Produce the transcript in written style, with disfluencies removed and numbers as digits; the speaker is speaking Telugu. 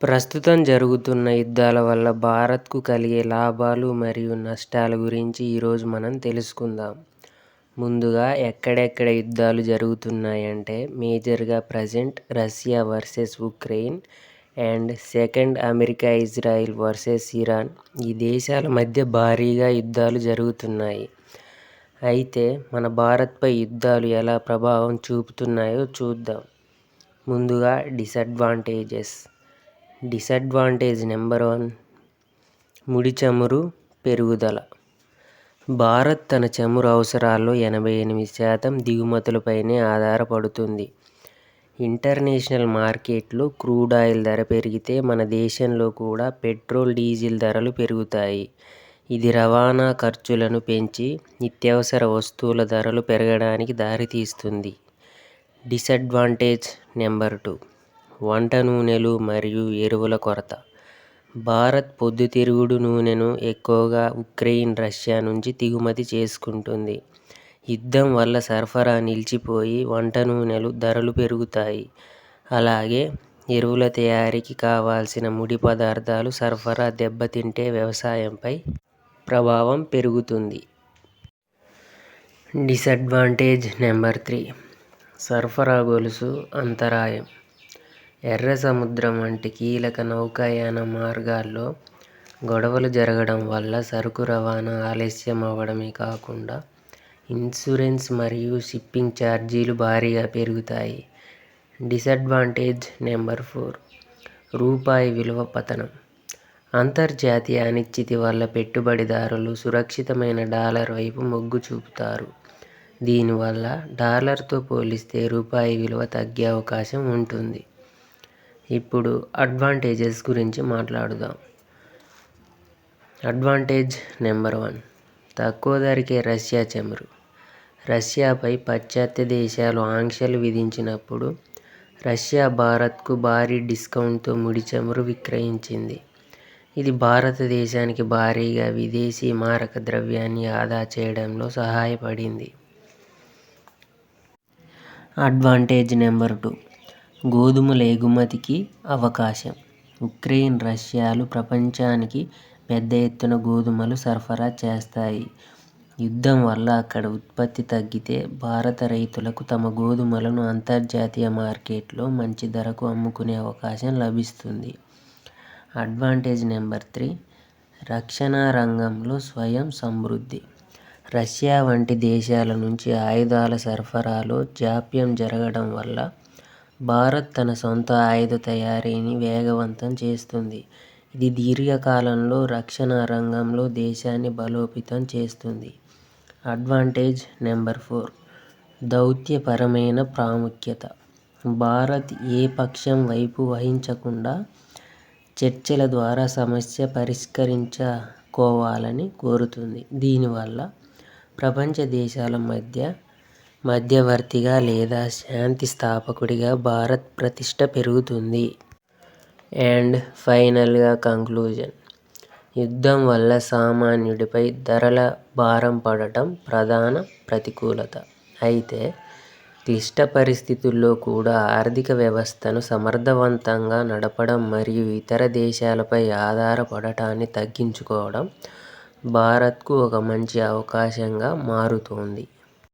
ప్రస్తుతం జరుగుతున్న యుద్ధాల వల్ల భారత్కు కలిగే లాభాలు మరియు నష్టాల గురించి ఈరోజు మనం తెలుసుకుందాం. ముందుగా ఎక్కడెక్కడ యుద్ధాలు జరుగుతున్నాయంటే మేజర్గా present Russia versus Ukraine and second America Israel versus Iran. ఈ దేశాల మధ్య భారీగా యుద్ధాలు జరుగుతున్నాయి. అయితే మన భారత్పై యుద్ధాలు ఎలా ప్రభావం చూపుతున్నాయో చూద్దాం. ముందుగా డిసడ్వాంటేజ్ నెంబర్ 1, ముడి చమురు పెరుగుదల. భారత్ తన చమురు అవసరాల్లో 88% దిగుమతులపైనే ఆధారపడుతుంది. ఇంటర్నేషనల్ మార్కెట్లో క్రూడ్ ఆయిల్ ధర పెరిగితే మన దేశంలో కూడా పెట్రోల్, డీజిల్ ధరలు పెరుగుతాయి. ఇది రవాణా ఖర్చులను పెంచి నిత్యావసర వస్తువుల ధరలు పెరగడానికి దారితీస్తుంది. డిసడ్వాంటేజ్ నెంబర్ 2, వంట నూనెలు మరియు ఎరువుల కొరత. భారత్ పొద్దుతిరుగుడు నూనెను ఎక్కువగా ఉక్రెయిన్, రష్యా నుంచి దిగుమతి చేసుకుంటుంది. యుద్ధం వల్ల సరఫరా నిలిచిపోయి వంట నూనెలు ధరలు పెరుగుతాయి. అలాగే ఎరువుల తయారీకి కావాల్సిన ముడి పదార్థాలు సరఫరా దెబ్బతింటే వ్యవసాయంపై ప్రభావం పెరుగుతుంది. డిసడ్వాంటేజ్ నెంబర్ 3, సరఫరా గొలుసు అంతరాయం. ఎర్ర సముద్రం వంటి కీలక నౌకాయాన మార్గాల్లో గొడవలు జరగడం వల్ల సరుకు రవాణా ఆలస్యం అవ్వడమే కాకుండా ఇన్సూరెన్స్ మరియు షిప్పింగ్ ఛార్జీలు భారీగా పెరుగుతాయి. డిసడ్వాంటేజ్ నెంబర్ 4, రూపాయి విలువ పతనం. అంతర్జాతీయ అనిశ్చితి వల్ల పెట్టుబడిదారులు సురక్షితమైన డాలర్ వైపు మొగ్గు చూపుతారు. దీనివల్ల డాలర్తో పోలిస్తే రూపాయి విలువ తగ్గే అవకాశం ఉంటుంది. ఇప్పుడు అడ్వాంటేజెస్ గురించి మాట్లాడుదాం. అడ్వాంటేజ్ నెంబర్ 1, తక్కువ ధరకే రష్యా చమురు. రష్యాపై పాశ్చాత్య దేశాలు ఆంక్షలు విధించినప్పుడు రష్యా భారత్కు భారీ డిస్కౌంట్తో ముడి చమురు విక్రయించింది. ఇది భారతదేశానికి భారీగా విదేశీ మారక ద్రవ్యాన్ని ఆదా చేయడంలో సహాయపడింది. అడ్వాంటేజ్ నెంబర్ 2, గోధుమల ఎగుమతికి అవకాశం. ఉక్రెయిన్, రష్యాలు ప్రపంచానికి పెద్ద ఎత్తున గోధుమలు సరఫరా చేస్తాయి. యుద్ధం వల్ల అక్కడ ఉత్పత్తి తగ్గితే భారత రైతులకు తమ గోధుమలను అంతర్జాతీయ మార్కెట్లో మంచి ధరకు అమ్ముకునే అవకాశం లభిస్తుంది. అడ్వాంటేజ్ నెంబర్ 3, రక్షణ రంగంలో స్వయం సమృద్ధి. రష్యా వంటి దేశాల నుంచి ఆయుధాల సరఫరాలో జాప్యం జరగడం వల్ల భారత్ తన సొంత ఆయుధ తయారీని వేగవంతం చేస్తుంది. ఇది దీర్ఘకాలంలో రక్షణ రంగంలో దేశాన్ని బలోపేతం చేస్తుంది. అడ్వాంటేజ్ నెంబర్ 4, దౌత్యపరమైన ప్రాముఖ్యత. భారత్ ఏ పక్షం వైపు వహించకుండా చర్చల ద్వారా సమస్య పరిష్కరించుకోవాలని కోరుతుంది. దీనివల్ల ప్రపంచ దేశాల మధ్య మధ్యవర్తిగా లేదా శాంతి స్థాపకుడిగా భారత్ ప్రతిష్ట పెరుగుతుంది. అండ్ ఫైనల్గా కంక్లూజన్. యుద్ధం వల్ల సామాన్యుడిపై ధరల భారం పడటం ప్రధాన ప్రతికూలత. అయితే క్లిష్ట పరిస్థితుల్లో కూడా ఆర్థిక వ్యవస్థను సమర్థవంతంగా నడపడం మరియు ఇతర దేశాలపై ఆధారపడటాన్ని తగ్గించుకోవడం భారత్కు ఒక మంచి అవకాశంగా మారుతోంది.